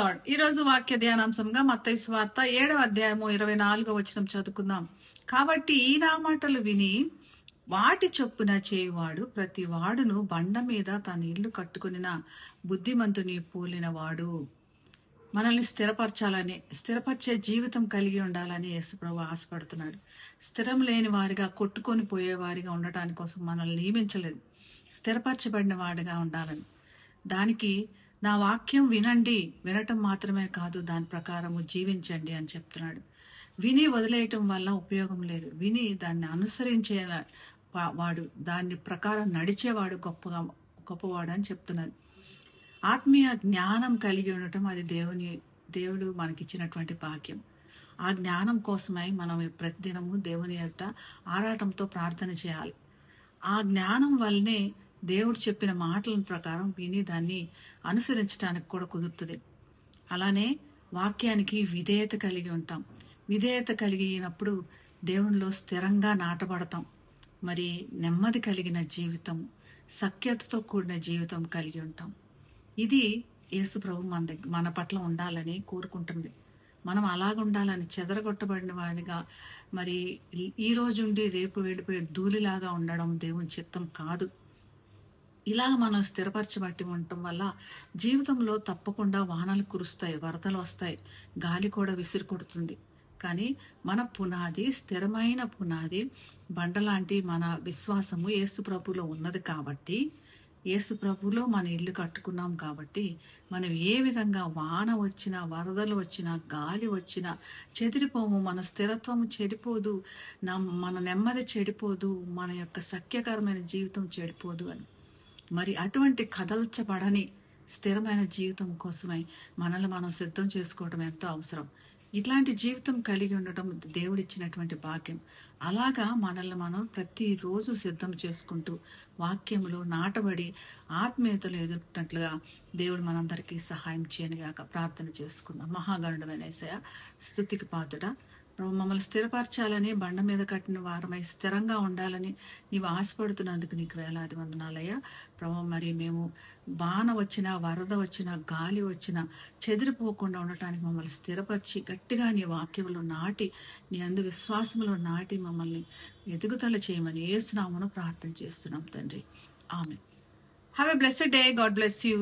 Lord. ఈ రోజు వాక్య ధ్యానాంశంగా మత్తయి సువార్త 7వ అధ్యాయము 24వ వచనం చదువుకుందాం. కాబట్టి ఈ నా మాటలు విని వాటి చొప్పున చేయువాడు ప్రతి వాడును బండ మీద తన ఇల్లు కట్టుకునిన బుద్ధిమంతుని పోలిన వాడు. మనల్ని స్థిరపరిచే జీవితం కలిగి ఉండాలని యేసుప్రభు ఆశపడుతున్నాడు. స్థిరం లేని వారిగా, కొట్టుకొని పోయేవారిగా ఉండటాని కోసం మనల్ని నియమించలేదు. స్థిరపరచబడిన వాడిగా ఉండాలని. దానికి నా వాక్యం వినండి, వినటం మాత్రమే కాదు దాని ప్రకారము జీవించండి అని చెప్తున్నాడు. విని వదిలేయటం వల్ల ఉపయోగం లేదు. విని దాన్ని అనుసరించే వాడు, దాని ప్రకారం నడిచేవాడు గొప్పవాడు అని చెప్తున్నాడు. ఆత్మీయ జ్ఞానం కలిగి ఉండటం అది దేవుడు మనకిచ్చినటువంటి భాగ్యం. ఆ జ్ఞానం కోసమై మనం ప్రతిదినము దేవుని ఎదుట ఆరాటంతో ప్రార్థన చేయాలి. ఆ జ్ఞానం వల్లనే దేవుడు చెప్పిన మాటల ప్రకారం విని దాన్ని అనుసరించడానికి కూడా కుదురుతుంది. అలానే వాక్యానికి విధేయత కలిగి ఉంటాం. విధేయత కలిగినప్పుడు దేవునిలో స్థిరంగా నాటబడతాం. మరి నెమ్మది కలిగిన జీవితం, సఖ్యతతో కూడిన జీవితం కలిగి ఉంటాం. ఇది యేసు ప్రభు మన పట్ల ఉండాలని కోరుకుంటుంది. మనం అలాగ ఉండాలని, చెదరగొట్టబడిన వాడిగా, మరి ఈ రోజుండి రేపు వెళ్ళిపోయే ధూళిలాగా ఉండడం దేవుని చిత్తం కాదు. ఇలాగ మనం స్థిరపరచబట్టి ఉండటం వల్ల జీవితంలో తప్పకుండా వానలు కురుస్తాయి, వరదలు వస్తాయి, గాలి కూడా విసిరి కొడుతుంది. కానీ మన పునాది, స్థిరమైన పునాది, బండలాంటి మన విశ్వాసము యేసు ప్రభులో ఉన్నది కాబట్టి, యేసు ప్రభులో మన ఇల్లు కట్టుకున్నాం కాబట్టి, మనం ఏ విధంగా వాన వచ్చినా, వరదలు వచ్చినా, గాలి వచ్చినా చెదిరిపోము. మన స్థిరత్వం చెడిపోదు, మన నెమ్మది చెడిపోదు, మన యొక్క సఖ్యకరమైన జీవితం చెడిపోదు అని. మరి అటువంటి కదల్చబడని స్థిరమైన జీవితం కోసమై మనల్ని మనం సిద్ధం చేసుకోవడం ఎంతో అవసరం. ఇట్లాంటి జీవితం కలిగి ఉండటం దేవుడిచ్చినటువంటి భాగ్యం. అలాగా మనల్ని మనం ప్రతిరోజు సిద్ధం చేసుకుంటూ వాక్యములో నాటబడి ఆత్మీయతలు ఎదుర్కొన్నట్లుగా దేవుడు మనందరికీ సహాయం చేయనిగాక ప్రార్థన చేసుకుందాం. మహాగరుడమైన యేసయ్య, స్తుతికి పాత్రుడా, మమ్మల్ని స్థిరపరచాలని, బండ మీద కట్టిన వారమై స్థిరంగా ఉండాలని నీవు ఆశపడుతున్నందుకు నీకు వేలాది వందనాలయ్యా. ప్రభు, మరి మేము వాన వచ్చినా, వరద వచ్చినా, గాలి వచ్చినా చెదిరిపోకుండా ఉండటానికి మమ్మల్ని స్థిరపరిచి గట్టిగా నీ వాక్యంలో నాటి, నీ అందు విశ్వాసంలో నాటి మమ్మల్ని ఎదుగుదల చేయమని యేసు నామమున ప్రార్థన చేస్తున్నాం తండ్రి. ఆమేన్. Have a blessed day. God bless you.